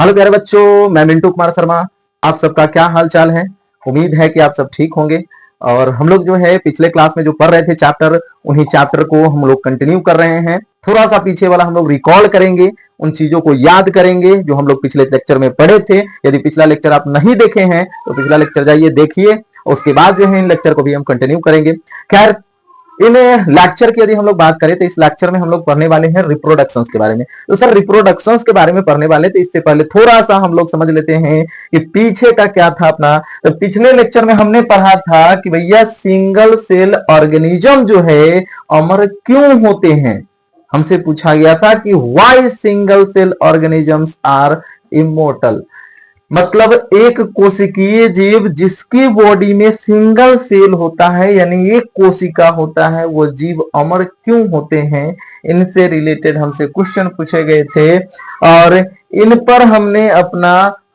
Hello प्यारे बच्चों, मैं मिंटू कुमार शर्मा। आप सबका क्या हाल चाल है। उम्मीद है कि आप सब ठीक होंगे। और हम लोग जो है पिछले क्लास में जो पढ़ रहे थे चैप्टर, उन्हीं चैप्टर को हम लोग कंटिन्यू कर रहे हैं। थोड़ा सा पीछे वाला हम लोग रिकॉल करेंगे, उन चीजों को याद करेंगे जो हम लोग पिछले लेक्चर में पढ़े थे। यदि पिछला लेक्चर आप नहीं देखे हैं तो पिछला लेक्चर जाइए देखिए, उसके बाद जो है इन लेक्चर को भी हम कंटिन्यू करेंगे। खैर, इन लेक्चर की यदि हम लोग बात करें तो इस लेक्चर में हम लोग पढ़ने वाले हैं रिप्रोडक्शंस के बारे में। तो सर रिप्रोडक्शंस के बारे में पढ़ने वाले, तो इससे पहले थोड़ा सा हम लोग समझ लेते हैं कि पीछे का क्या था अपना। तो पिछले लेक्चर में हमने पढ़ा था कि भैया सिंगल सेल ऑर्गेनिज्म जो है अमर क्यों होते हैं। हमसे पूछा गया था कि why single cell organisms are immortal, मतलब एक कोशिकीय जीव जिसकी बॉडी में सिंगल सेल होता है यानी एक कोशिका होता है, वो जीव अमर क्यों होते हैं। इनसे रिलेटेड हमसे क्वेश्चन पूछे गए थे और इन पर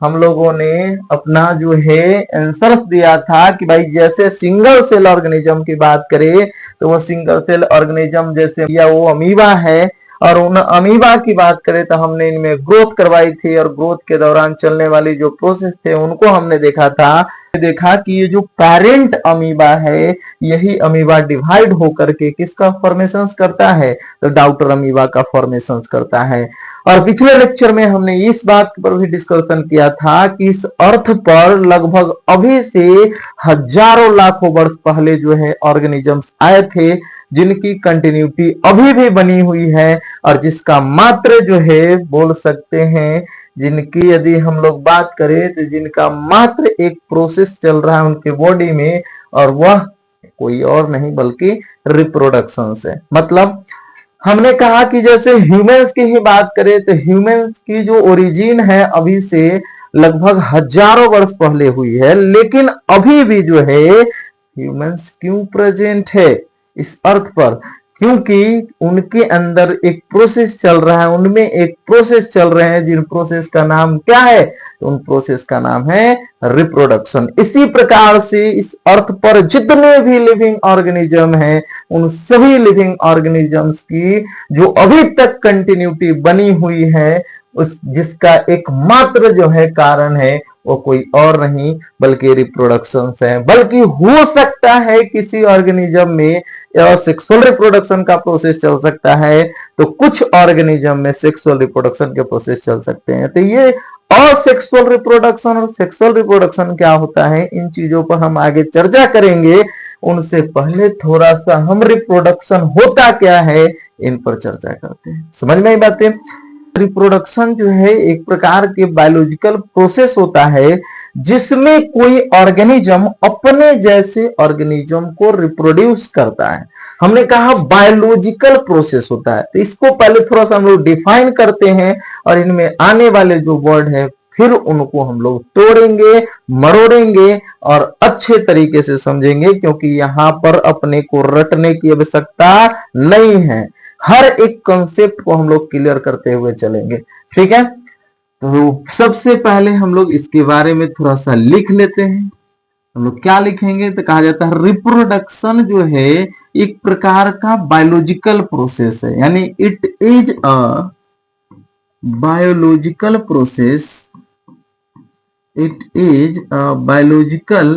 हम लोगों ने अपना जो है आंसर्स दिया था कि भाई जैसे सिंगल सेल ऑर्गेनिज्म की बात करें तो वो सिंगल सेल ऑर्गेनिज्म जैसे या वो अमीबा है, और उन अमीबा की बात करें तो हमने इनमें ग्रोथ करवाई थी और ग्रोथ के दौरान चलने वाली जो प्रोसेस थे उनको हमने देखा कि ये जो पेरेंट अमीबा है यही अमीबा डिवाइड होकर के किसका फॉर्मेशन करता है, तो डॉटर अमीबा का फॉर्मेशन करता है। और पिछले लेक्चर में हमने इस बात पर भी डिस्कशन किया था कि इस अर्थ पर लगभग अभी से हजारों लाखों वर्ष पहले जो है ऑर्गेनिजम्स आए थे जिनकी कंटिन्यूटी अभी भी बनी हुई है और जिसका मात्र जो है बोल सकते हैं, जिनकी यदि हम लोग बात करें तो जिनका मात्र एक प्रोसेस चल रहा है उनके बॉडी में, और वह कोई और नहीं बल्कि रिप्रोडक्शन है। मतलब हमने कहा कि जैसे ह्यूमंस की ही बात करें तो ह्यूमंस की जो ओरिजिन है अभी से लगभग हजारों वर्ष पहले हुई है, लेकिन अभी भी जो है ह्यूमंस क्यों प्रेजेंट है इस अर्थ पर, क्योंकि उनके अंदर एक प्रोसेस चल रहा है, उनमें एक प्रोसेस चल रहे हैं जिन प्रोसेस का नाम क्या है, तो उन प्रोसेस का नाम है रिप्रोडक्शन। इसी प्रकार से इस अर्थ पर जितने भी लिविंग ऑर्गेनिज्म हैं उन सभी लिविंग ऑर्गेनिजम्स की जो अभी तक कंटिन्यूटी बनी हुई है उस जिसका एकमात्र जो है कारण है वो कोई और नहीं बल्कि रिप्रोडक्शन है। बल्कि हो सकता है किसी ऑर्गेनिज्म में सेक्सुअल रिप्रोडक्शन का प्रोसेस चल सकता है, तो कुछ ऑर्गेनिज्म में सेक्सुअल रिप्रोडक्शन के प्रोसेस चल सकते हैं। तो ये असेक्सुअल रिप्रोडक्शन और सेक्सुअल रिप्रोडक्शन क्या होता है, इन चीजों पर हम आगे चर्चा करेंगे। उनसे पहले थोड़ा सा हम रिप्रोडक्शन होता क्या है इन पर चर्चा करते हैं। समझ में आई बातें। रिप्रोडक्शन जो है एक प्रकार के बायोलॉजिकल प्रोसेस होता है जिसमें कोई ऑर्गेनिज्म अपने जैसे ऑर्गेनिज्म को रिप्रोड्यूस करता है। हमने कहा बायोलॉजिकल प्रोसेस होता है, तो इसको पहले थोड़ा सा हम लोग डिफाइन करते हैं और इनमें आने वाले जो वर्ड है फिर उनको हम लोग तोड़ेंगे, मरोड़ेंगे और अच्छे तरीके से समझेंगे, क्योंकि यहां पर अपने को रटने की आवश्यकता नहीं है। हर एक कॉन्सेप्ट को हम लोग क्लियर करते हुए चलेंगे, ठीक है। तो सबसे पहले हम लोग इसके बारे में थोड़ा सा लिख लेते हैं। हम लोग क्या लिखेंगे तो कहा जाता है रिप्रोडक्शन जो है एक प्रकार का बायोलॉजिकल प्रोसेस है, यानी it is a biological process, it is a biological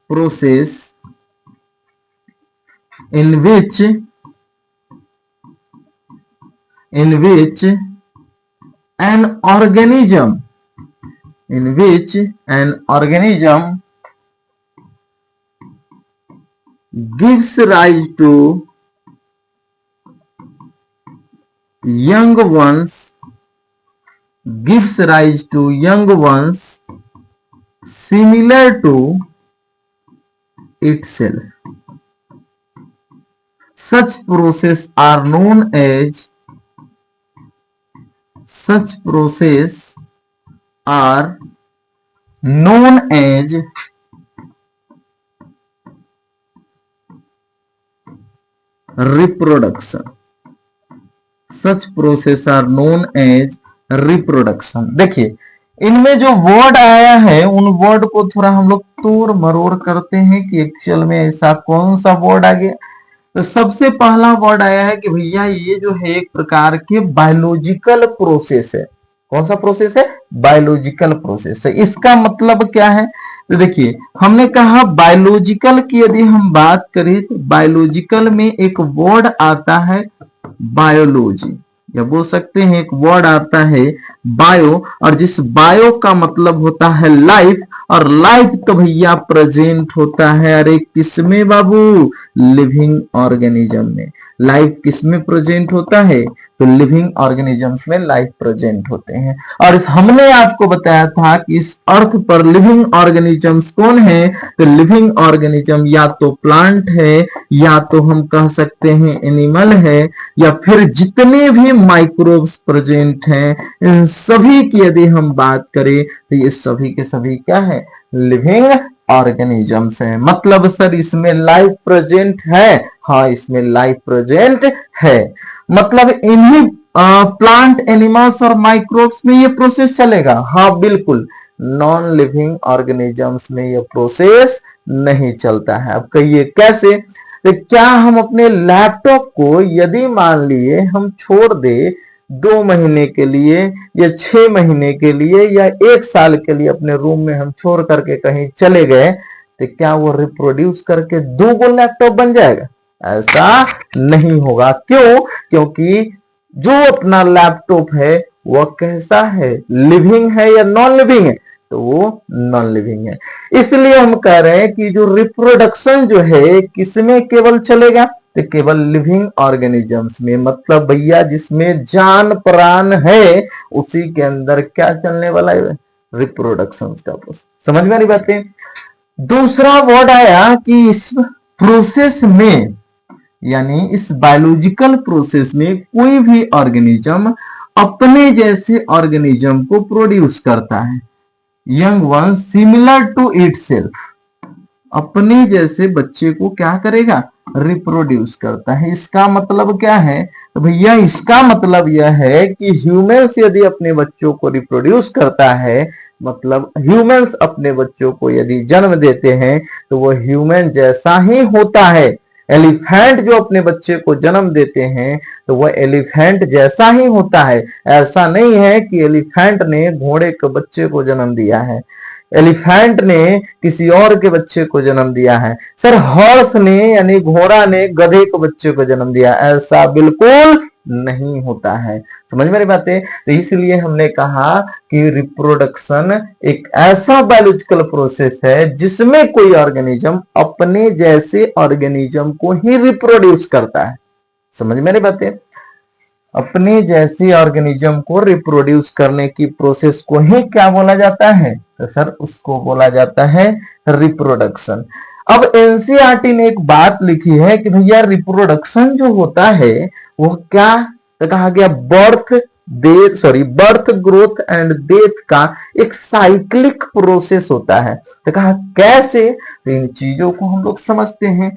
process in which an organism gives rise to young ones similar to itself. Such process are known as reproduction. Such process are known as reproduction. देखिए इनमें जो word आया है उन word को थोड़ा हम लोग तोड़ मरोड़ करते हैं कि एक्चुअल में ऐसा कौन सा वर्ड आ गया। तो सबसे पहला वर्ड आया है कि भैया ये जो है एक प्रकार के बायोलॉजिकल प्रोसेस है। कौन सा प्रोसेस है? बायोलॉजिकल प्रोसेस है। इसका मतलब क्या है? तो देखिए, हमने कहा बायोलॉजिकल की यदि हम बात करें तो बायोलॉजिकल में एक वर्ड आता है बायोलॉजी, या बोल सकते हैं एक वर्ड आता है बायो, और जिस बायो का मतलब होता है लाइफ, और लाइफ तो भैया प्रेजेंट होता है अरे किसमें बाबू? लिविंग ऑर्गेनिज्म में। लाइफ किसमें प्रेजेंट होता है? तो लिविंग ऑर्गेनिजम्स में लाइफ प्रेजेंट होते हैं। और हमने आपको बताया था कि इस अर्थ पर लिविंग ऑर्गेनिजम्स कौन है? तो लिविंग ऑर्गेनिज्म या तो प्लांट है, या तो हम कह सकते हैं एनिमल है, या फिर जितने भी माइक्रोब्स प्रेजेंट हैं इन सभी की यदि हम बात करें तो ये सभी के सभी क्या है? लिविंग ऑर्गेनिजम्स है। मतलब सर इसमें लाइफ प्रेजेंट है? हाँ, इसमें लाइफ प्रेजेंट है। मतलब इन्हीं प्लांट, एनिमल्स और माइक्रोब्स में ये प्रोसेस चलेगा? हाँ बिल्कुल। नॉन लिविंग ऑर्गेनिजम्स में ये प्रोसेस नहीं चलता है। अब कहिए कैसे? तो क्या हम अपने लैपटॉप को यदि मान लिए हम छोड़ दे 2 महीने के लिए, या 6 महीने के लिए, या 1 साल के लिए अपने रूम में हम छोड़ करके कहीं चले गए, तो क्या वो रिप्रोड्यूस करके 2 लैपटॉप बन जाएगा? ऐसा नहीं होगा। क्यों? क्योंकि जो अपना लैपटॉप है वह कैसा है? लिविंग है या नॉन लिविंग है? तो वो नॉन लिविंग है। इसलिए हम कह रहे हैं कि जो रिप्रोडक्शन जो है किसमें केवल चलेगा? तो केवल लिविंग ऑर्गेनिजम्स में। मतलब भैया जिसमें जान प्राण है उसी के अंदर क्या चलने वाला है? रिप्रोडक्शन का प्रोसेस। समझ में नहीं बातें? दूसरा वर्ड आया कि इस प्रोसेस में, यानी इस बायोलॉजिकल प्रोसेस में कोई भी ऑर्गेनिज्म अपने जैसे ऑर्गेनिज्म को प्रोड्यूस करता है। Young one similar to itself. अपने जैसे बच्चे को क्या करेगा? रिप्रोड्यूस करता है। इसका मतलब क्या है? तो भैया इसका मतलब यह है कि ह्यूमंस यदि अपने बच्चों को रिप्रोड्यूस करता है, मतलब ह्यूमंस अपने बच्चों को यदि जन्म देते हैं तो वह ह्यूमन जैसा ही होता है। एलिफेंट जो अपने बच्चे को जन्म देते हैं तो वह एलिफेंट जैसा ही होता है। ऐसा नहीं है कि एलिफेंट ने घोड़े के बच्चे को जन्म दिया है, एलिफेंट ने किसी और के बच्चे को जन्म दिया है। सर हॉर्स ने यानी घोड़ा ने गधे के बच्चे को जन्म दिया, ऐसा बिल्कुल नहीं होता है। समझ में रही बातें? तो इसलिए हमने कहा कि रिप्रोडक्शन एक ऐसा बायोलॉजिकल प्रोसेस है जिसमें कोई ऑर्गेनिज्म अपने जैसे ऑर्गेनिज्म को ही रिप्रोड्यूस करता है। समझ में रही बातें? अपने जैसे ऑर्गेनिज्म को रिप्रोड्यूस करने की प्रोसेस को ही क्या बोला जाता है? तो सर उसको बोला जाता है रिप्रोडक्शन। अब एनसीईआरटी ने एक बात लिखी है कि भैया रिप्रोडक्शन जो होता है वो क्या? तो कहा गया बर्थ ग्रोथ एंड डेथ का एक साइक्लिक प्रोसेस होता है। तो कहा कैसे? तो इन चीजों को हम लोग समझते हैं।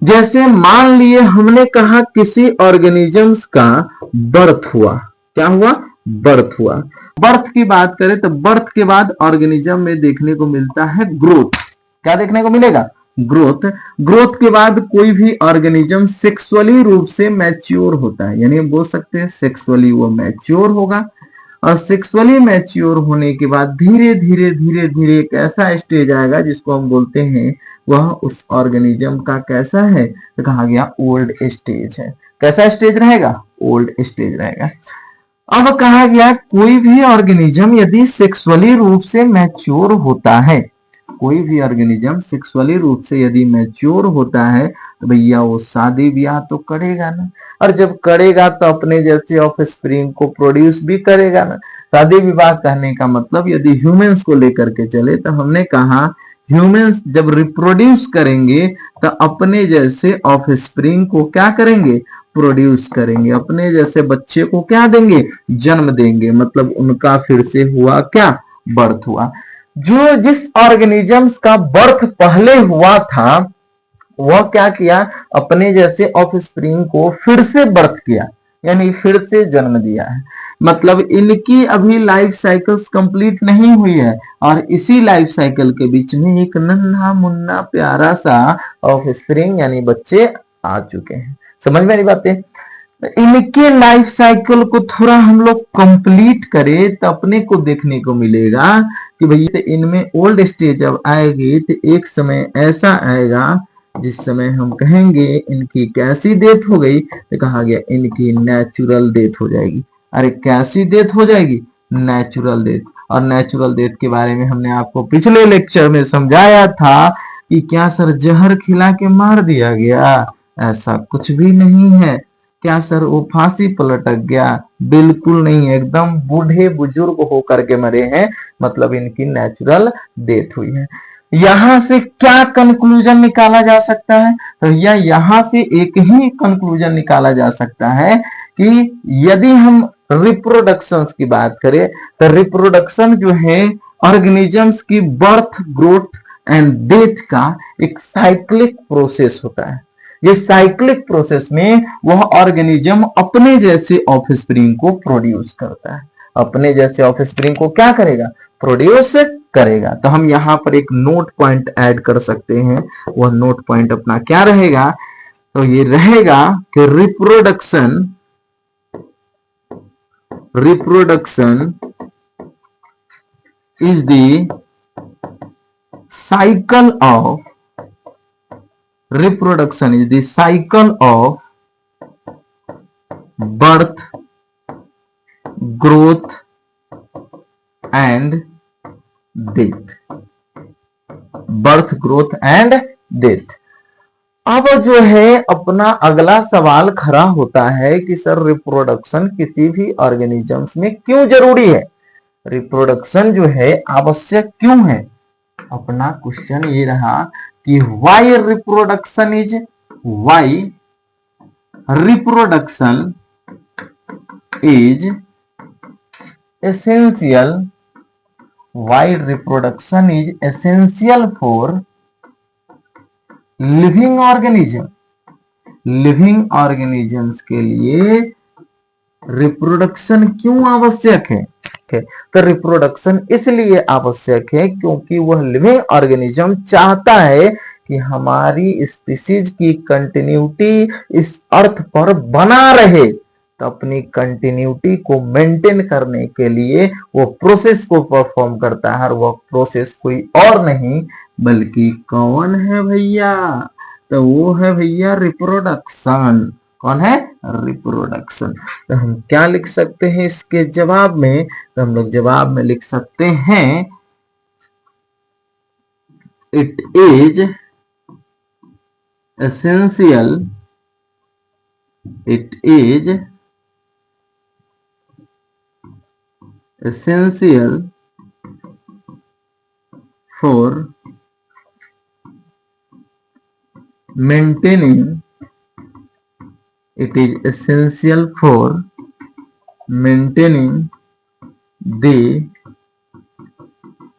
जैसे मान लिए हमने कहा किसी ऑर्गेनिजम्स का बर्थ हुआ। क्या हुआ? बर्थ हुआ। बर्थ की बात करें तो बर्थ के बाद ऑर्गेनिज्म में देखने को मिलता है ग्रोथ। क्या देखने को मिलेगा? ग्रोथ। ग्रोथ के बाद कोई भी ऑर्गेनिज्म सेक्सुअली रूप से मैच्योर होता है, यानी बोल सकते हैं सेक्सुअली वो मैच्योर होगा। और सेक्सुअली मैच्योर होने के बाद धीरे धीरे धीरे धीरे एक ऐसा स्टेज आएगा जिसको हम बोलते हैं वह उस ऑर्गेनिज्म का कैसा है? तो कहा गया ओल्ड स्टेज है। कैसा स्टेज रहेगा? ओल्ड स्टेज रहेगा। अब कहा गया कोई भी ऑर्गेनिज्म यदि सेक्सुअली रूप से मैच्योर होता है, कोई भी ऑर्गेनिज्म सेक्सुअली रूप से यदि मैच्योर होता है तो भैया वो शादी ब्याह तो करेगा ना, और जब करेगा तो अपने जैसे ऑफस्प्रिंग को प्रोड्यूस भी करेगा ना। शादी विवाह कहने का मतलब यदि ह्यूमंस को लेकर के चले तो हमने कहा ह्यूमंस जब रिप्रोड्यूस करेंगे तो अपने जैसे ऑफस्प्रिंग को क्या करेंगे? प्रोड्यूस करेंगे। अपने जैसे बच्चे को क्या देंगे? जन्म देंगे। मतलब उनका फिर से हुआ क्या? बर्थ हुआ। जो जिस ऑर्गेनिजम्स का बर्थ पहले हुआ था वह क्या किया? अपने जैसे ऑफस्प्रिंग को फिर से बर्थ किया, यानी फिर से जन्म दिया है। मतलब इनकी अभी लाइफ साइकिल्स कंप्लीट नहीं हुई है, और इसी लाइफ साइकिल के बीच में एक नन्हा मुन्ना प्यारा सा ऑफस्प्रिंग यानी बच्चे आ चुके हैं। समझ में नहीं बातें? इनके लाइफ साइकिल को थोड़ा हम लोग कंप्लीट करें तो अपने को देखने को मिलेगा कि भैया इनमें ओल्ड स्टेज जब आएगी तो एक समय ऐसा आएगा जिस समय हम कहेंगे इनकी कैसी डेथ हो गई, तो कहा गया इनकी नेचुरल डेथ हो जाएगी। अरे कैसी डेथ हो जाएगी? Natural death. और नेचुरल डेथ के बारे में हमने आपको पिछले लेक्चर में समझाया था कि क्या सर जहर खिला के मार दिया गया? ऐसा कुछ भी नहीं है। क्या सर वो फांसी पलटक गया? बिल्कुल नहीं, एकदम बूढ़े बुजुर्ग होकर के मरे हैं, मतलब इनकी नेचुरल डेथ हुई है। यहां से क्या कंक्लूजन निकाला जा सकता है? तो यहां से एक ही कंक्लूजन निकाला जा सकता है कि यदि हम रिप्रोडक्शन की बात करें तो रिप्रोडक्शन जो है ऑर्गेनिजम्स की बर्थ, ग्रोथ एंड डेथ का एक साइक्लिक प्रोसेस होता है। ये साइक्लिक प्रोसेस में वह ऑर्गेनिज्म अपने जैसे ऑफस्प्रिंग को प्रोड्यूस करता है। अपने जैसे ऑफस्प्रिंग को क्या करेगा? प्रोड्यूस करेगा। तो हम यहां पर एक नोट पॉइंट ऐड कर सकते हैं। वह नोट पॉइंट अपना क्या रहेगा? तो ये रहेगा कि reproduction is the cycle of reproduction is the cycle of birth, growth and death. Birth, growth and death. अब जो है अपना अगला सवाल खड़ा होता है कि सर रिप्रोडक्शन किसी भी ऑर्गेनिजम्स में क्यों जरूरी है? रिप्रोडक्शन जो है आवश्यक क्यों है? अपना क्वेश्चन ये रहा कि why reproduction is essential, why reproduction is essential for living organism। Living organisms के लिए रिप्रोडक्शन क्यों आवश्यक है? तो रिप्रोडक्शन इसलिए आवश्यक है क्योंकि वह लिविंग ऑर्गेनिज्म चाहता है कि हमारी स्पीसीज की कंटिन्यूटी इस अर्थ पर बना रहे। तो अपनी कंटिन्यूटी को मेंटेन करने के लिए वो प्रोसेस को परफॉर्म करता है, और वह प्रोसेस कोई और नहीं बल्कि कौन है भैया? तो वो है भैया रिप्रोडक्शन। कौन है? रिप्रोडक्शन। तो हम क्या लिख सकते हैं इसके जवाब में? तो हम लोग जवाब में लिख सकते हैं it is essential, it is essential for maintaining, it is essential for maintaining the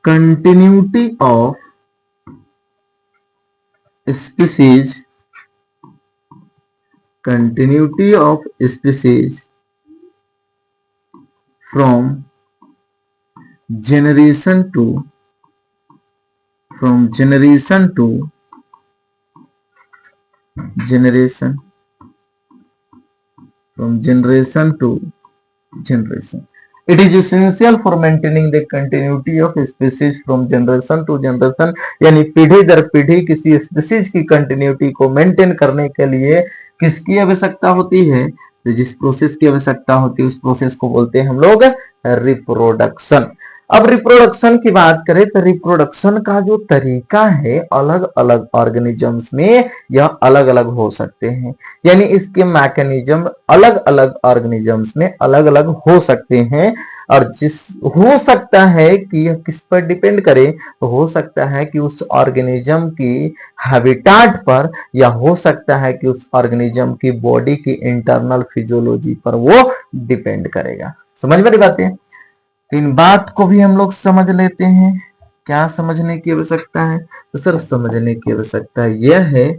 continuity of species, from generation to generation, from generation to generation. It is essential for maintaining the continuity of species from generation to generation। यानी पीढ़ी दर पीढ़ी किसी species की continuity को maintain करने के लिए किसकी आवश्यकता होती है? तो जिस प्रोसेस की आवश्यकता होती है उस प्रोसेस को बोलते हैं हम लोग रिप्रोडक्शन। अब रिप्रोडक्शन की बात करें तो रिप्रोडक्शन का जो तरीका है अलग अलग ऑर्गेनिजम्स में यह अलग अलग हो सकते हैं। यानी इसके मैकेनिज्म अलग अलग ऑर्गेनिजम्स में अलग अलग हो सकते हैं। और जिस हो सकता है कि यह किस पर डिपेंड करे, तो हो सकता है कि उस ऑर्गेनिज्म की हैबिटाट पर, या हो सकता है कि उस ऑर्गेनिज्म की बॉडी की इंटरनल फिजियोलॉजी पर वो डिपेंड करेगा। समझ में बातें? इन बात को भी हम लोग समझ लेते हैं। क्या समझने की आवश्यकता है? तो सर समझने की आवश्यकता यह है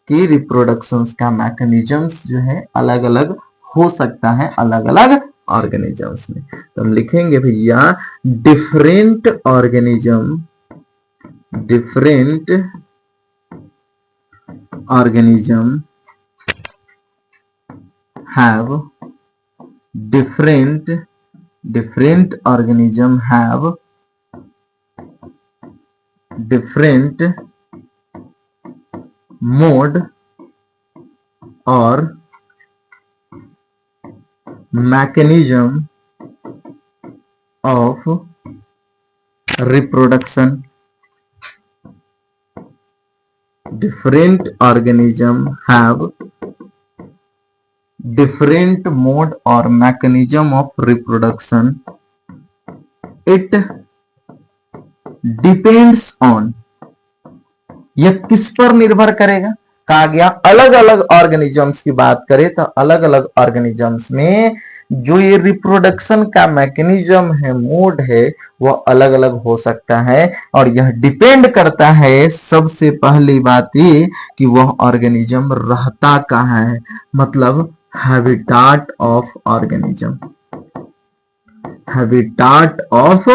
कि रिप्रोडक्शन का मैकेनिज्म्स जो है अलग अलग हो सकता है अलग अलग ऑर्गेनिजम्स में। तो हम लिखेंगे भैया different organism have different organism have different mode or mechanism of reproduction. Different organism have different mode or mechanism of reproduction. It depends on, यह किस पर निर्भर करेगा? कहा गया अलग अलग ऑर्गेनिजम्स की बात करें तो अलग अलग ऑर्गेनिजम्स में जो ये रिप्रोडक्शन का मैकेनिज्म है, मोड है, वह अलग अलग हो सकता है और यह डिपेंड करता है सबसे पहली बात ये कि वह ऑर्गेनिज्म रहता कहाँ है, मतलब habitat of organism, habitat of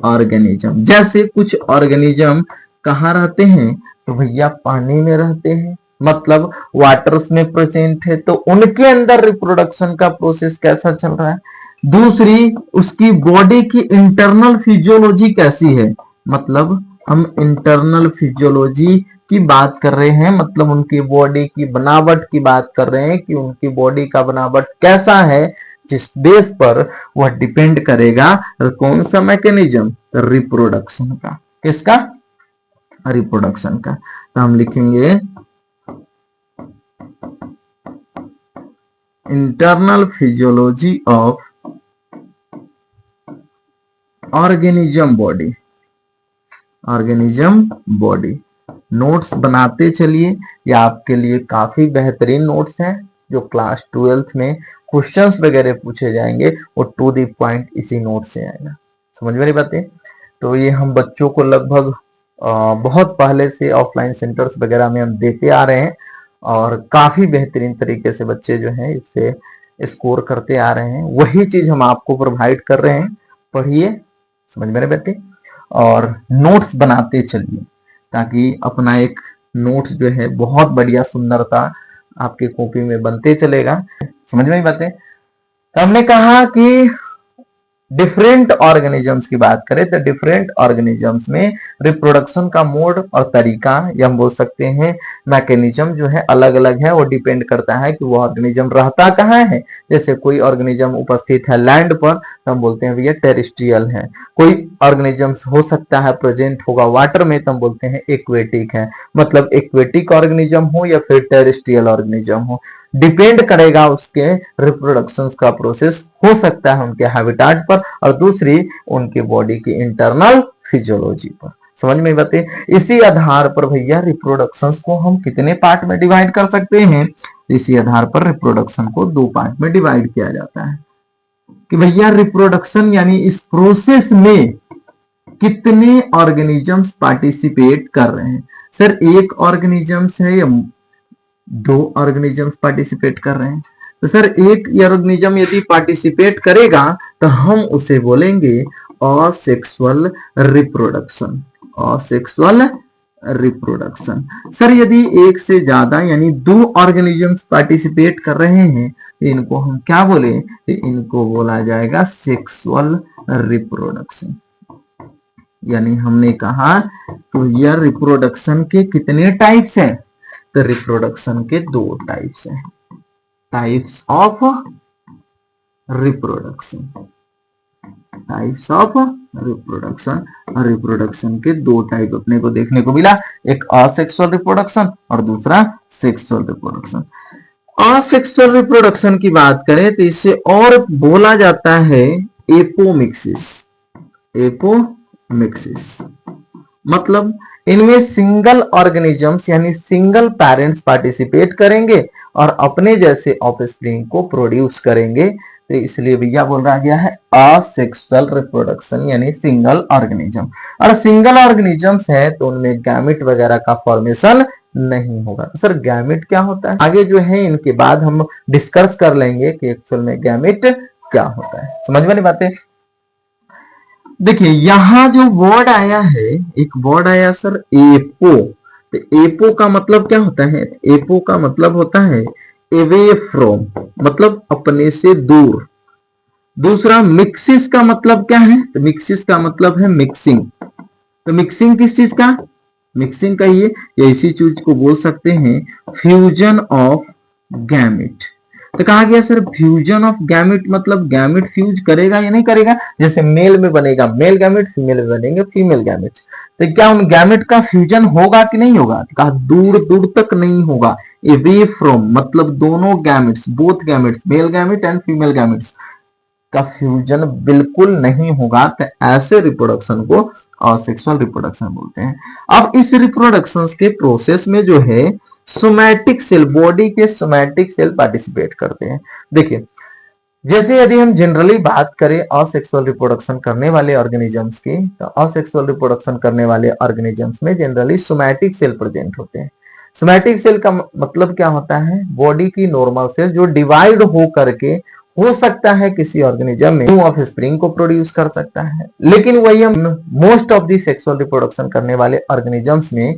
organism. जैसे कुछ ऑर्गेनिज्म कहाँ रहते हैं तो भैया पानी में रहते हैं, मतलब वाटर्स में प्रेजेंट है, तो उनके अंदर रिप्रोडक्शन का प्रोसेस कैसा चल रहा है। दूसरी, उसकी बॉडी की इंटरनल फिजियोलॉजी कैसी है, मतलब हम इंटरनल फिजियोलॉजी की बात कर रहे हैं, मतलब उनकी बॉडी की बनावट की बात कर रहे हैं कि उनकी बॉडी का बनावट कैसा है, जिस बेस पर वह डिपेंड करेगा कौन सा मैकेनिज्म, रिप्रोडक्शन का। किसका? रिप्रोडक्शन का। तो हम लिखेंगे internal physiology of organism body, organism body. Notes बनाते चलिए, ये आपके लिए काफी बेहतरीन नोट्स हैं जो क्लास 12th में क्वेश्चंस वगैरह पूछे जाएंगे वो टू द पॉइंट इसी नोट से आएगा। समझ में नहीं बातें? तो ये हम बच्चों को लगभग बहुत पहले से ऑफलाइन सेंटर्स वगैरह में हम देते आ रहे हैं और काफी बेहतरीन तरीके से बच्चे जो हैं इससे स्कोर करते आ रहे हैं। वही चीज हम आपको प्रोवाइड कर रहे हैं। पढ़िए, समझ में नहीं बातें, और नोट्स बनाते चलिए ताकि अपना एक नोट्स जो है बहुत बढ़िया सुंदरता आपके कॉपी में बनते चलेगा। समझ में ही बातें। तो हमने कहा कि डिफरेंट ऑर्गेनिजम्स की बात करें तो डिफरेंट ऑर्गेनिजम्स में रिप्रोडक्शन का मोड और तरीका, या हम बोल सकते हैं मैकेनिज्म जो है अलग अलग है। वो डिपेंड करता है कि वो ऑर्गेनिज्म रहता कहाँ है। जैसे कोई ऑर्गेनिज्म उपस्थित है लैंड पर तो हम बोलते हैं भैया टेरेस्ट्रियल है। कोई ऑर्गेनिज्म हो सकता है प्रेजेंट होगा वाटर में तो हम बोलते हैं एक्वेटिक है। मतलब एक्वेटिक ऑर्गेनिज्म हो या फिर टेरेस्ट्रियल ऑर्गेनिज्म हो, डिपेंड करेगा उसके रिप्रोडक्शन का प्रोसेस हो सकता है उनके हैबिटाट पर और दूसरी उनकी बॉडी की इंटरनल फिजियोलॉजी पर। समझ में बातें। इसी आधार पर भैया रिप्रोडक्शन को हम कितने पार्ट में डिवाइड कर सकते हैं? इसी आधार पर रिप्रोडक्शन को 2 पार्ट में डिवाइड किया जाता है कि भैया रिप्रोडक्शन यानी इस प्रोसेस में कितने ऑर्गेनिजम्स पार्टिसिपेट कर रहे हैं। सर एक ऑर्गेनिजम्स है या 2 ऑर्गेनिजम्स पार्टिसिपेट कर रहे हैं? तो सर एक ऑर्गेनिज्म यदि पार्टिसिपेट करेगा तो हम उसे बोलेंगे asexual reproduction, asexual reproduction. Sir यदि एक से ज्यादा यानी 2 ऑर्गेनिजम्स पार्टिसिपेट कर रहे हैं तो इनको हम क्या बोले? इनको बोला जाएगा सेक्सुअल रिप्रोडक्शन। यानी हमने कहा तो यह रिप्रोडक्शन के कितने टाइप्स हैं? तो रिप्रोडक्शन के 2 टाइप्स हैं, types of reproduction, types of reproduction. और रिप्रोडक्शन के 2 टाइप अपने को देखने को मिला, एक असेक्सुअल रिप्रोडक्शन और दूसरा सेक्सुअल रिप्रोडक्शन। असेक्सुअल रिप्रोडक्शन की बात करें तो इसे और बोला जाता है एपोमिक्सिस, एपोमिक्सिस। मतलब इनमें सिंगल ऑर्गेनिजम्स यानी सिंगल पेरेंट्स पार्टिसिपेट करेंगे और अपने जैसे ऑफस्प्रिंग को प्रोड्यूस करेंगे, तो इसलिए भैया बोल रहा गया है असेक्सुअल रिप्रोडक्शन यानी सिंगल ऑर्गेनिज्म। और सिंगल ऑर्गेनिजम्स है तो उनमें गैमेट वगैरह का फॉर्मेशन नहीं होगा। तो सर गैमेट क्या होता है? आगे जो है इनके बाद हम डिस्कस कर लेंगे कि एक्चुअल में गैमेट क्या होता है। समझ में नहीं बातें। देखिए यहां जो वर्ड आया है, एक वर्ड आया सर एपो। तो एपो का मतलब क्या होता है? एपो का मतलब होता है अवे फ्रॉम मतलब अपने से दूर। दूसरा मिक्सिस का मतलब क्या है, तो मिक्सिस का मतलब है मिक्सिंग। तो मिक्सिंग किस चीज का, मिक्सिंग का ये इसी चीज को बोल सकते हैं फ्यूजन ऑफ गैमेट। तो कहा गया सर फ्यूजन ऑफ गैमेट मतलब गैमेट फ्यूज करेगा या नहीं करेगा, जैसे मेल में बनेगा मेल गैमेट, फीमेल में बनेंगे फीमेल गैमेट। तो क्या उन गैमेट का फ्यूजन होगा कि नहीं होगा, तो कहा दूर दूर तक नहीं होगा। अवे फ्रॉम मतलब दोनों gametes, both gametes, male gamete and female gametes का फ्यूजन बिल्कुल नहीं होगा, तो ऐसे रिप्रोडक्शन को असेक्सुअल रिप्रोडक्शन बोलते हैं। अब इस रिप्रोडक्शन के प्रोसेस में जो है सोमैटिक सेल, बॉडी के सोमैटिक सेल पार्टिसिपेट करते हैं। देखिए जैसे यदि हम जनरली बात करें असेक्सुअल रिप्रोडक्शन करने वाले ऑर्गेनिजम्स की, तो असेक्सुअल रिप्रोडक्शन करने वाले ऑर्गेनिजम्स में जनरली सोमैटिक सेल प्रेजेंट होते हैं। सोमैटिक सेल का मतलब क्या होता है, बॉडी की नॉर्मल सेल जो डिवाइड हो करके हो सकता है किसी ऑर्गेनिज्म में न्यू ऑफ स्प्रिंग को प्रोड्यूस कर सकता है, लेकिन वही हम most of the sexual reproduction करने वाले ऑर्गेनिजम्स में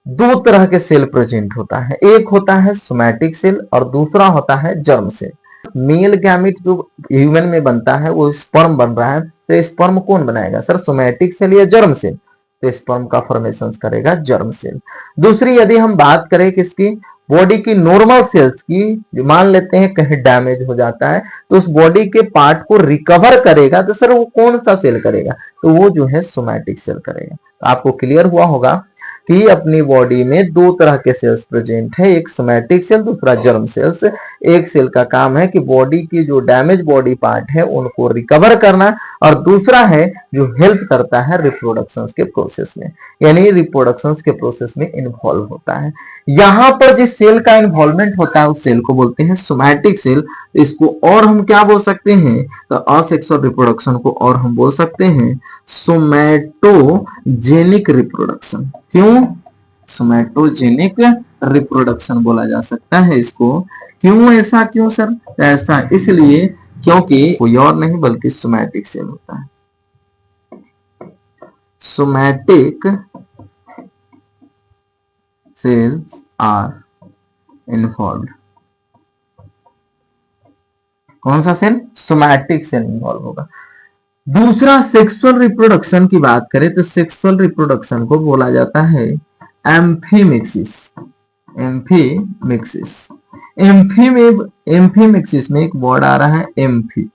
दो तरह के सेल प्रेजेंट होता है, एक होता है सोमैटिक सेल और दूसरा होता है जर्म सेल। मेल गैमेट जो ह्यूमन में बनता है वो स्पर्म बन रहा है, तो स्पर्म कौन बनाएगा सर, सोमैटिक सेल या जर्म सेल, तो स्पर्म का फॉर्मेशन करेगा जर्म सेल। दूसरी यदि हम बात करें किसकी, बॉडी की नॉर्मल सेल्स की, जो मान लेते हैं कहीं डैमेज हो जाता है तो उस बॉडी के पार्ट को रिकवर करेगा, तो सर वो कौन सा सेल करेगा, तो वो जो है सोमैटिक सेल करेगा। तो आपको क्लियर हुआ होगा कि अपनी बॉडी में दो तरह के सेल्स प्रेजेंट है, एक सोमैटिक सेल दूसरा जर्म सेल्स। एक सेल का काम है कि बॉडी की जो डैमेज बॉडी पार्ट है उनको रिकवर करना, और दूसरा है जो हेल्प करता है रिप्रोडक्शन के प्रोसेस में, यानी रिप्रोडक्शन के प्रोसेस में इन्वॉल्व होता है। यहां पर जिस सेल का इन्वॉल्वमेंट होता है उस सेल को बोलते हैं सोमैटिक सेल। इसको और हम क्या बोल सकते हैं, तो असेक्सुअल रिप्रोडक्शन को और हम बोल सकते हैं सोमैटोजेनिक रिप्रोडक्शन। क्यों सोमैटोजेनिक रिप्रोडक्शन बोला जा सकता है इसको, क्यों ऐसा, क्यों सर, ऐसा इसलिए क्योंकि कोई और नहीं बल्कि सोमैटिक सेल होता है। सोमैटिक सेल्स आर इन्वॉल्व, कौन सा सेल, सोमैटिक सेल इन्वॉल्व होगा। दूसरा सेक्सुअल रिप्रोडक्शन की बात करें तो सेक्सुअल रिप्रोडक्शन को बोला जाता है एम्फीमिक्सिस। एम्फीमिक्सिस, एम्फीमिक्सिस में एक वर्ड आ रहा है एम्फी,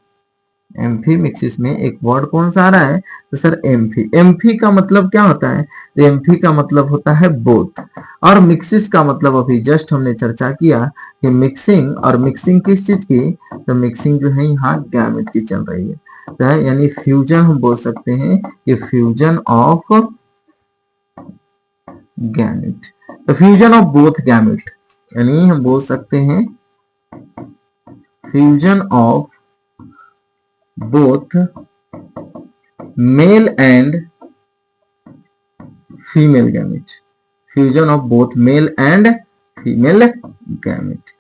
एम्फीमिक्सिस में एक वर्ड कौन सा आ रहा है, तो सर एम्फी। एम्फी का मतलब क्या होता है, तो एम्फी का मतलब होता है बोथ, और मिक्सिस का मतलब अभी जस्ट हमने चर्चा किया कि मिक्सिंग, और मिक्सिंग किस चीज की, तो मिक्सिंग जो है यहाँ गैमेट की चल रही है, तो यानी फ्यूजन हम बोल सकते हैं कि फ्यूजन ऑफ गैमेट, तो फ्यूजन ऑफ बोथ गैमेट, यानी हम बोल सकते हैं fusion of both male and female gamete, fusion of both male and female gamete.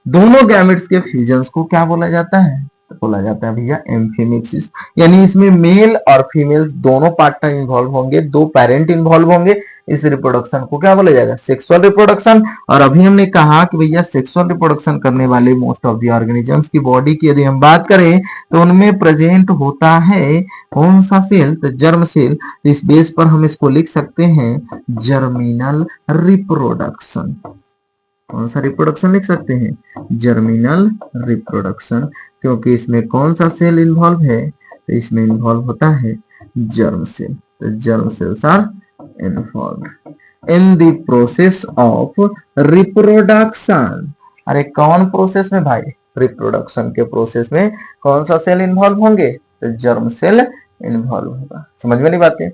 दोनों गैमेट्स के फ्यूजन्स को क्या बोला जाता है, तो बोला जाता है भैया एम्फीमिक्सिस। यानी इसमें मेल और फीमेल दोनों पार्टनर इन्वॉल्व होंगे, दो पेरेंट इन्वॉल्व होंगे, इस रिप्रोडक्शन को क्या बोला जाएगा, सेक्सुअल रिप्रोडक्शन। और अभी हमने कहा कि भैया सेक्सुअल रिप्रोडक्शन करने वाले मोस्ट ऑफ द ऑर्गेनिजम्स की बॉडी की यदि हम बात करें तो उनमें प्रेजेंट होता है कौन सा सेल, तो जर्म सेल। इस बेस पर हम इसको लिख सकते हैं जर्मिनल रिप्रोडक्शन। कौन सा रिप्रोडक्शन लिख सकते हैं, जर्मिनल रिप्रोडक्शन, क्योंकि इसमें कौन सा सेल इन्वॉल्व है, तो इसमें इन्वॉल्व होता है जर्म सेल। तो germ cells are involved in the process of reproduction. अरे कौन प्रोसेस में भाई, रिप्रोडक्शन के प्रोसेस में कौन सा सेल इन्वॉल्व होंगे, तो जर्म सेल इन्वॉल्व होगा। समझ में नहीं बातें।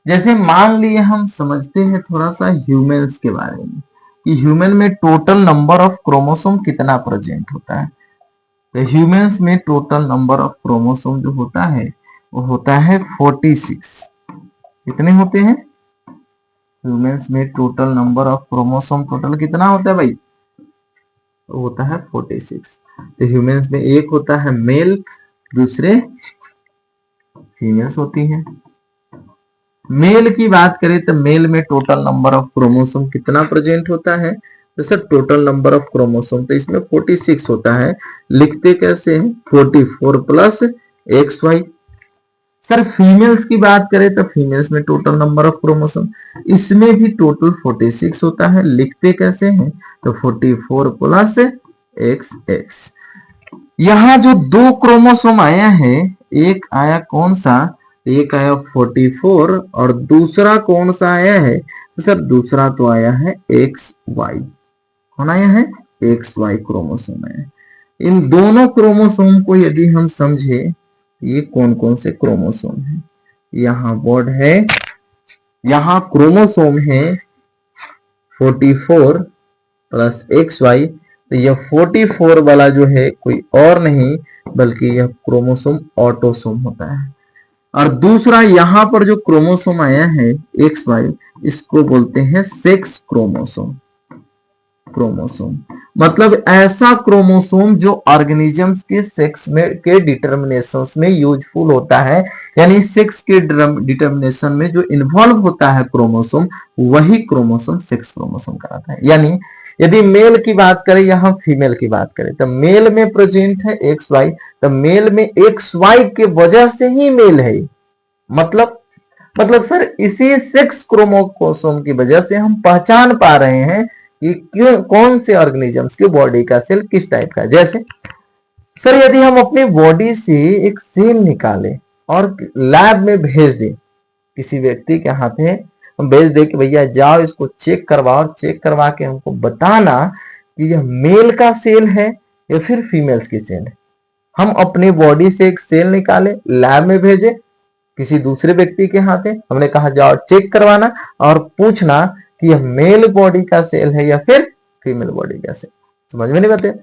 जैसे मान लिए हम समझते हैं थोड़ा सा ह्यूमंस के बारे में, कि ह्यूमन में टोटल नंबर ऑफ क्रोमोसोम कितना प्रेजेंट होता है। तो ह्यूमंस में टोटल नंबर ऑफ क्रोमोसोम जो होता है वो होता है 46। कितने होते हैं, ह्यूमंस में total number of chromosome total कितना होता है भाई, वो होता है 46। तो ह्यूमंस में एक होता है मेल, दूसरे फीमेल्स होती हैं। मेल की बात करें तो मेल में टोटल नंबर ऑफ क्रोमोसोम कितना प्रेजेंट होता है, तो sir total number of chromosome तो इसमें 46 होता है, लिखते कैसे हैं 44 plus X Y. Sir females की बात करें तो फीमेल्स में टोटल नंबर ऑफ क्रोमोसोम, इसमें भी टोटल 46 होता है, लिखते कैसे हैं तो 44 प्लस एक्स एक्स। यहां जो दो क्रोमोसोम आया है, एक आया कौन सा, एक आया 44 और दूसरा कौन सा आया है तो सर दूसरा तो आया है एक्स वाई। कौन आया है, एक्स वाई क्रोमोसोम है। इन दोनों क्रोमोसोम को यदि हम समझे, ये कौन कौन से क्रोमोसोम है, यहाँ वर्ड है, यहाँ क्रोमोसोम है 44 प्लस एक्स वाई। तो यह 44 वाला जो है कोई और नहीं बल्कि यह क्रोमोसोम ऑटोसोम होता है। और दूसरा यहां पर जो क्रोमोसोम आया है एक्स वाई, इसको बोलते हैं सेक्स क्रोमोसोम। क्रोमोसोम मतलब ऐसा क्रोमोसोम जो ऑर्गेनिजम्स के सेक्स में के डिटर्मिनेशंस में यूजफुल होता है, यानी सेक्स के डिटर्मिनेशन में जो इन्वॉल्व होता है क्रोमोसोम, वही क्रोमोसोम सेक्स क्रोमोसोम कहलाता है। यानी यदि मेल की बात करें या फीमेल की बात करें तो मेल में प्रेजेंट है एक्स वाई, तो मेल में एक्स वाई के वजह से ही मेल है। मतलब सर इसी सेक्स क्रोमोसोम की वजह से हम पहचान पा रहे हैं कि क्यों कौन से ऑर्गेनिजम्स की बॉडी का सेल किस टाइप का है। जैसे सर यदि हम अपनी बॉडी से एक सेल निकालें और लैब में भेज दें, किसी व्यक्ति के हाथ में हम भेज दे कि भैया जाओ इसको चेक करवाओ, और चेक करवा के हमको बताना कि यह मेल का सेल है या फिर फीमेल्स की सेल है। हम अपनी बॉडी से एक सेल निकाले, लैब में भेजे किसी दूसरे व्यक्ति के हाथ में, हमने कहा जाओ चेक करवाना और पूछना कि यह मेल बॉडी का सेल है या फिर फीमेल बॉडी का सेल। समझ में नहीं बात है?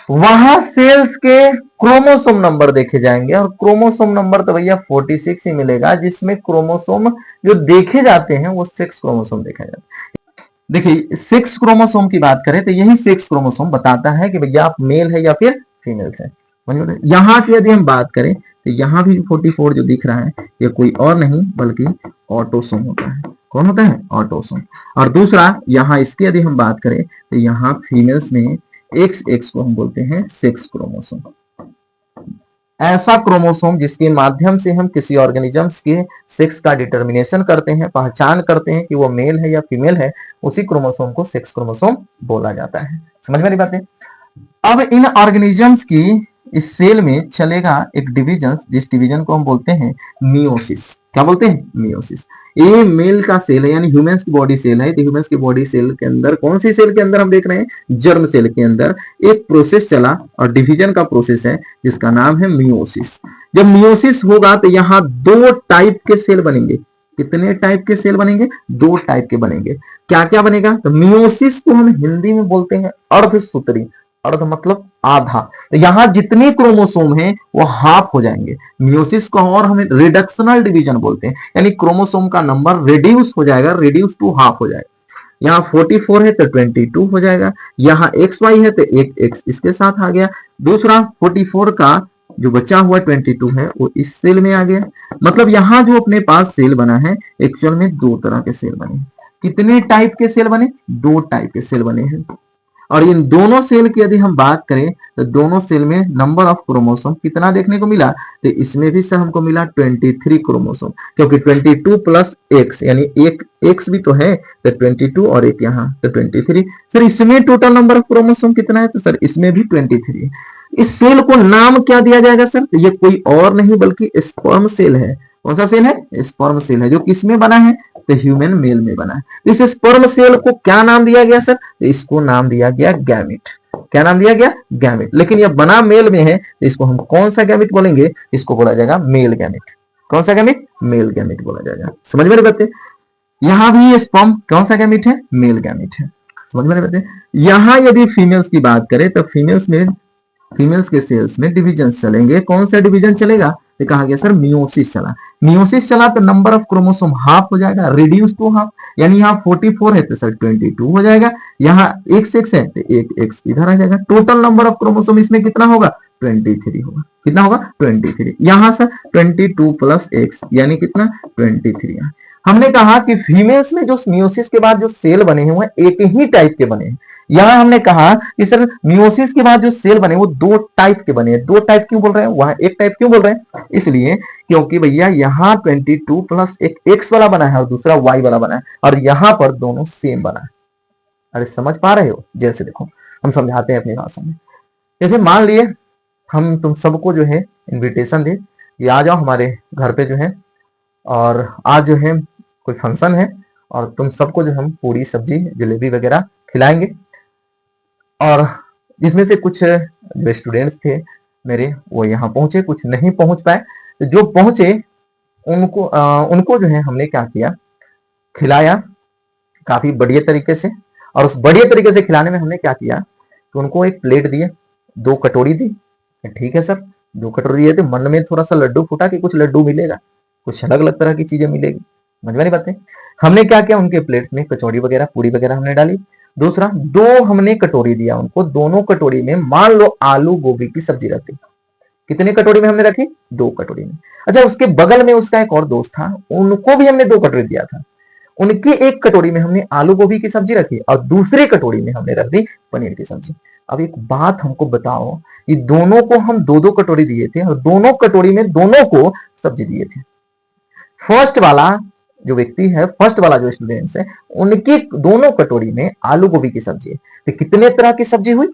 वहां सेल्स के क्रोमोसोम नंबर देखे जाएंगे और क्रोमोसोम नंबर तो भैया 46 ही मिलेगा, जिसमें क्रोमोसोम जो देखे जाते हैं वो सेक्स क्रोमोसोम देखा जाता है। देखिए सेक्स क्रोमोसोम की बात करें तो यही सेक्स क्रोमोसोम बताता है कि भैया आप मेल है या फिर फीमेल है। यहाँ की यदि हम बात करें तो यहाँ भी 44 जो दिख रहा है ये कोई और नहीं बल्कि ऑटोसोम होता है। कौन होता है, ऑटोसोम। और दूसरा यहाँ इसकी यदि हम बात करें तो यहाँ फीमेल्स में एक्स एक्स को हम बोलते हैं सेक्स क्रोमोसोम। ऐसा क्रोमोसोम जिसके माध्यम से हम किसी ऑर्गेनिजम्स के सेक्स का डिटर्मिनेशन करते हैं, पहचान करते हैं कि वो मेल है या फीमेल है, उसी क्रोमोसोम को सेक्स क्रोमोसोम बोला जाता है। समझ में नहीं बात है? अब इन ऑर्गेनिजम्स की इस सेल में चलेगा एक डिवीजन, जिस डिवीजन को हम बोलते हैं मियोसिस। क्या बोलते हैं, मियोसिस। ये मेल का सेल है यानी ह्यूमंस की बॉडी सेल है, तो ह्यूमंस की बॉडी सेल के अंदर कौन सी सेल के अंदर हम देख रहे हैं, जर्म सेल के अंदर एक प्रोसेस चला और डिवीजन का प्रोसेस है जिसका नाम है मियोसिस। जब मियोसिस होगा तो यहाँ दो टाइप के सेल बनेंगे। कितने टाइप के सेल बनेंगे, दो टाइप के बनेंगे। क्या क्या बनेगा, तो मियोसिस को हम हिंदी में बोलते हैं अर्धसूत्री। अर्ध मतलब आधा, तो यहां जितने क्रोमोसोम हैं वो हाफ हो जाएंगे मियोसिस को, और हमें रिडक्शनल डिवीजन बोलते हैं, यानी क्रोमोसोम का नंबर रिड्यूस हो जाएगा, रिड्यूस टू हाफ हो जाएगा। यहाँ 44 है तो 22 हो जाएगा, यहाँ XY है तो एक X इसके साथ आ गया, दूसरा 44 का जो बचा हुआ 22 है वो इस सेल में आ गया। मतलब यहाँ जो अपने पास सेल बना है एक्चुअल में दो तरह के सेल बने। कितने टाइप के सेल बने, दो टाइप के सेल बने हैं। और इन दोनों सेल की यदि हम बात करें तो दोनों सेल में नंबर ऑफ क्रोमोसोम कितना देखने को मिला, तो इसमें भी सर हमको मिला 23 क्रोमोसोम, क्योंकि 22 प्लस एक्स यानी एक एक्स भी तो है, तो 22 और एक यहाँ तो 23। सर इसमें टोटल नंबर ऑफ क्रोमोसोम कितना है, तो सर इसमें भी 23 है। इस सेल को नाम क्या दिया जाएगा सर, तो ये कोई और नहीं बल्कि स्पर्म सेल है। कौन सा सेल है, स्पर्म सेल है, जो किसमें बना है, तो ह्यूमन मेल में बना है। इस स्पर्म सेल को क्या नाम दिया गया सर, तो इसको नाम दिया गया गैमेट। क्या नाम दिया गया, गैमेट। लेकिन यह बना मेल में है तो इसको हम कौन सा गैमेट बोलेंगे, इसको बोला जाएगा मेल गैमेट। कौन सा गैमेट, मेल गैमेट बोला जाएगा। समझ में बात है? यहां भी स्पर्म कौन सा गैमेट है, मेल गैमेट है। समझ में बात है? यहां यदि फीमेल्स की बात करें तो फीमेल्स के सेल्स में डिवीजन चलेंगे। कौन सा डिवीजन चलेगा, तो कहा गया सर मियोसिस चला। मियोसिस चला तो नंबर ऑफ क्रोमोसोम हाफ हो जाएगा, रिड्यूस टू हाफ, यानी यहाँ 44 है तो सर 22 हो जाएगा, यहाँ XX है तो एक X इधर आ जाएगा। टोटल नंबर ऑफ क्रोमोसोम इसमें कितना होगा, 23 होगा। कितना होगा, 23। यहाँ सर 22 प्लस X यानी कितना, 23। हमने कहा कि फीमेल्स में जो मियोसिस के बाद जो सेल बने हैं वो एक ही टाइप के बने हैं। यहां हमने कहा कि सर मियोसिस के बाद जो सेल बने वो दो टाइप के बने हैं। दो टाइप क्यों बोल रहे हैं, वहां एक टाइप क्यों बोल रहे हैं, इसलिए क्योंकि भैया यहाँ 22 प्लस एक एक्स वाला बना है और दूसरा वाई वाला बना है, और यहां पर दोनों सेम बना है। अरे समझ पा रहे हो, जैसे देखो हम समझाते हैं अपनी भाषा में। जैसे मान लिए हम तुम सबको जो है इनविटेशन दे, ये आ जाओ हमारे घर पे जो है, और आज जो है कोई फंक्शन है और तुम सबको जो हम पूरी सब्जी जलेबी वगैरह खिलाएंगे। और जिसमें से कुछ जो स्टूडेंट्स थे मेरे वो यहाँ पहुंचे, कुछ नहीं पहुंच पाए, तो जो पहुंचे उनको जो है हमने क्या किया, खिलाया काफी बढ़िया तरीके से। और उस बढ़िया तरीके से खिलाने में हमने क्या किया कि उनको एक प्लेट दिया, 2 कटोरी दी। ठीक है सर, 2 कटोरी दिए थे, मन में थोड़ा सा लड्डू फूटा कि कुछ लड्डू मिलेगा, कुछ अलग अलग तरह की चीजें मिलेगी, समझ में नहीं बातें। हमने क्या किया, उनके प्लेट्स में कचौड़ी वगैरह पूरी वगैरह हमने डाली। दूसरा 2 हमने कटोरी दिया उनको, दोनों कटोरी में मान लो आलू गोभी की सब्जी रखी। कितने कटोरी में हमने रखी, 2 कटोरी में। अच्छा, उसके बगल में उसका एक और दोस्त था, उनको भी हमने 2 कटोरी दिया था। उनके एक कटोरी में हमने आलू गोभी की सब्जी रखी और दूसरी कटोरी में हमने रख दी पनीर की सब्जी। अब एक बात हमको बताओ, कि दोनों को हम 2-2 कटोरी दिए थे और दोनों कटोरी में दोनों को सब्जी दिए थे। फर्स्ट वाला जो व्यक्ति है, फर्स्ट वाला जो स्टूडेंट्स है, उनकी दोनों कटोरी में आलू गोभी की सब्जी है, तो कितने तरह की सब्जी हुई,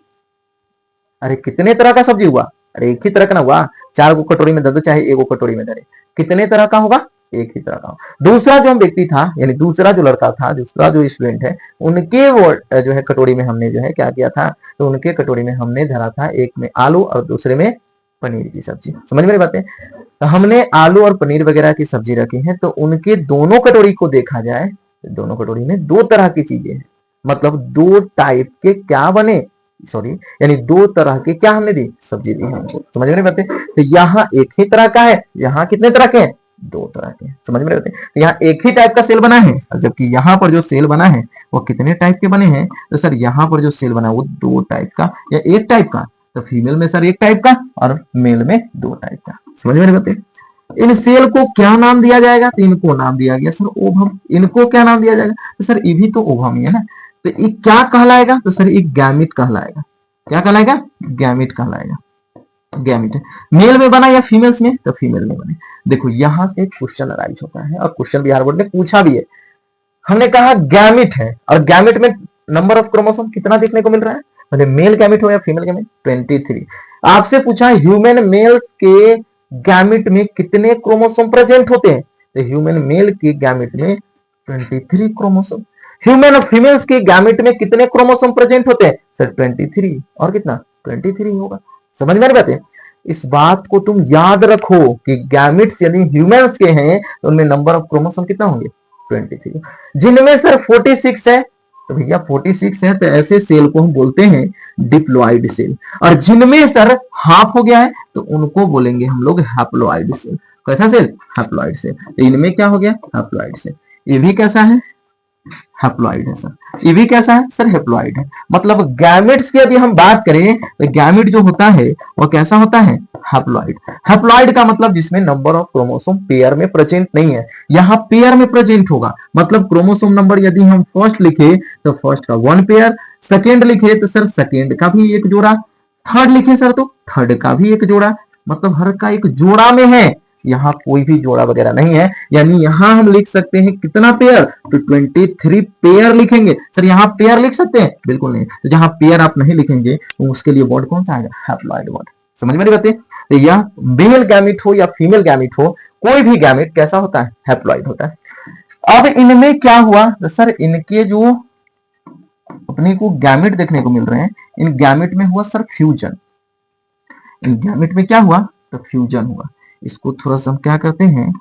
अरे कितने तरह का सब्जी हुआ, अरे एक ही तरह का ना हुआ, 4 को कटोरी में दे दो चाहे 1 कटोरी में धरे, कितने तरह का होगा, एक ही तरह का। दूसरा जो व्यक्ति था, यानी दूसरा जो लड़का था, दूसरा जो स्टूडेंट है, उनके वो जो है कटोरी में हमने जो है क्या किया था, तो उनके कटोरी में हमने धरा था, एक में आलू और दूसरे में पनीर की सब्जी। समझ में बातें। तो हमने आलू और पनीर वगैरह की सब्जी रखी है, तो उनके दोनों कटोरी को देखा जाए, दोनों कटोरी में 2 तरह की चीजें हैं, मतलब 2 टाइप के क्या बने, सॉरी यानी 2 तरह के क्या हमने दी, सब्जी दी हमको। समझ में बातें। तो यहाँ एक ही तरह का है, यहाँ कितने तरह के हैं, 2 तरह के। समझ में बातें। तो यहाँ एक ही टाइप का सेल बना है, जबकि यहाँ पर जो सेल बना है वो कितने टाइप के बने हैं, तो सर यहाँ पर जो सेल बना है वो 2 टाइप का या 1 टाइप का। तो फीमेल में सर 1 टाइप का और मेल में 2 टाइप का। समझ में बातें। इन सेल को क्या नाम दिया जाएगा, तो इनको नाम दिया गया सर ओवम। इनको क्या नाम दिया जाएगा, तो सर ये भी तो ओवम ही है ना, तो ये क्या कहलाएगा, तो सर ये गैमिट कहलाएगा। क्या कहलाएगा, गैमिट कहलाएगा। गैमिट मेल में बना या फीमेल्स में, तो फीमेल में बने। देखो यहां से क्वेश्चन अराइज होता है और क्वेश्चन बिहार बोर्ड ने पूछा भी है। हमने कहा गैमिट है और गैमिट में नंबर ऑफ क्रोमोसोम कितना देखने को मिल रहा है, मतलब मेल गैमिट हो या फीमेल गैमिट, 23। आपसे पूछा ह्यूमन मेल के गैमिट में कितने क्रोमोसोम प्रेजेंट होते हैं, तो ह्यूमन मेल के गैमिट में 23 क्रोमोसोम। ह्यूमन फीमेल्स के गैमिट में कितने क्रोमोसोम प्रेजेंट होते हैं, सर 23 और कितना 23 होगा। समझ में आ रही बात है। इस बात को तुम याद रखो कि गैमिट्स यदि ह्यूमंस के हैं तो उनमें नंबर ऑफ क्रोमोसोम कितना होंगे, 23। जिनमें सर 46 है, तो भैया 46 है तो ऐसे सेल को हम बोलते हैं डिप्लॉइड सेल। और जिनमें सर हाफ हो गया है तो उनको बोलेंगे हम लोग हैप्लॉइड सेल। कैसा सेल, हैप्लॉइड सेल। तो इनमें क्या हो गया, हैप्लॉइड सेल। ये भी कैसा है, हैप्लॉइड है सर। ये भी कैसा है सर, हैप्लॉइड है। मतलब गैमेट्स की यदि हम बात करें तो गैमेट जो होता है वो कैसा होता है, हैप्लॉइड। हैप्लॉइड का मतलब जिसमें नंबर ऑफ क्रोमोसोम पेयर में प्रेजेंट नहीं है, यहां पेयर में प्रेजेंट होगा। मतलब क्रोमोसोम नंबर यदि हम फर्स्ट लिखे तो फर्स्ट का 1 पेयर, सेकेंड लिखे तो सर सेकेंड का भी 1 जोड़ा, थर्ड लिखे सर तो थर्ड का भी 1 जोड़ा, मतलब हर का 1 जोड़ा में है, यहाँ कोई भी जोड़ा वगैरह नहीं है। यानी यहाँ हम लिख सकते हैं कितना पेयर, तो 23 पेयर लिखेंगे। सर यहाँ पेयर लिख सकते हैं, बिल्कुल नहीं। तो जहां पेयर आप नहीं लिखेंगे तो उसके लिए वर्ड कौन सा आएगा, हैप्लॉइड वर्ड। समझ में नहीं बातें। तो यह मेल गैमिट हो या फीमेल गैमिट हो, कोई भी गैमिट कैसा होता है, हैप्लॉइड होता है। अब इनमें क्या हुआ, तो सर इनके जो अपने को गैमिट देखने को मिल रहे हैं, इन गैमिट में हुआ सर फ्यूजन। इन गैमिट में क्या हुआ, तो फ्यूजन हुआ। इसको थोड़ा सा हम क्या करते हैं,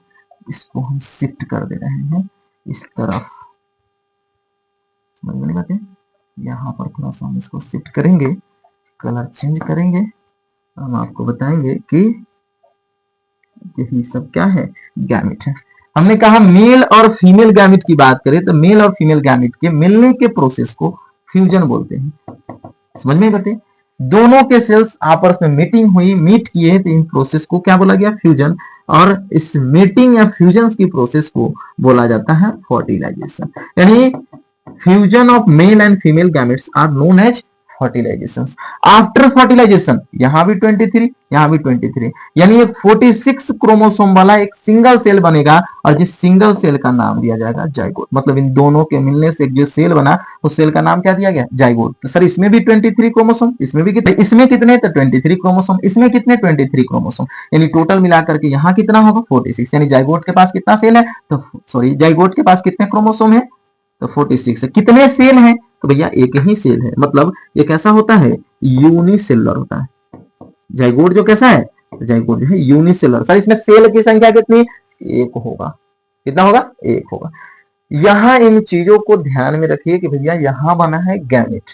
इसको हम शिफ्ट कर दे रहे हैं इस तरफ। समझ में नहीं बातें। यहाँ पर थोड़ा सा हम इसको शिफ्ट करेंगे, कलर चेंज करेंगे, हम आपको बताएंगे कि यही सब क्या है, गैमिट है। हमने कहा मेल और फीमेल गैमिट की बात करें तो मेल और फीमेल गैमिट के मिलने के प्रोसेस को फ्यूजन बोलते हैं। समझ में बातें। दोनों के सेल्स आपस में मीटिंग हुई, मीट किए, तो इन प्रोसेस को क्या बोला गया? फ्यूजन। और इस मीटिंग या फ्यूजन की प्रोसेस को बोला जाता है फर्टिलाइजेशन। यानी fusion of male and female gametes are known as fertilization. After fertilization यहां भी 23, यहां भी 23, यानी एक 46 क्रोमोसोम वाला एक सिंगल सेल बनेगा, और जिस सिंगल सेल का नाम दिया जाएगा जाइगोट। मतलब इन दोनों के मिलने से एक जो सेल बना, उस सेल का नाम क्या दिया गया? जाइगोट। तो सर इसमें भी 23 क्रोमोसोम, इसमें भी कितने? इसमें कितने? तो 23 क्रोमोसोम, इसमें कितने? 23 क्रोमोसोम। यानी टोटल मिलाकर के यहाँ कितना होगा? 46। यानी जाइगोट के पास कितना सेल है? तो सॉरी, जाइगोट के पास कितने क्रोमोसोम है? तो 46 है। कितने सेल हैं? तो भैया एक ही सेल है। मतलब ये कैसा होता है? यूनिसेलुलर होता है। जाइगोट जो कैसा है? जाइगोट जो है यूनिसेलुलर। सर इसमें सेल की संख्या कितनी? एक होगा। कितना होगा? एक होगा। यहां इन चीजों को ध्यान में रखिए कि भैया यहां बना है गैमेट,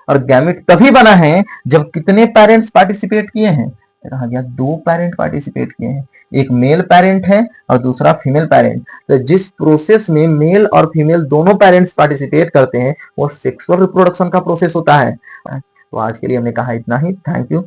और गैमेट तभी बना है जब कितने पेरेंट्स पार्टिसिपेट किए हैं? कहा गया 2 पेरेंट पार्टिसिपेट किए हैं। एक मेल पेरेंट है और दूसरा फीमेल पेरेंट। तो जिस प्रोसेस में मेल और फीमेल दोनों पेरेंट्स पार्टिसिपेट करते हैं वो सेक्सुअल रिप्रोडक्शन का प्रोसेस होता है। तो आज के लिए हमने कहा इतना ही। Thank you.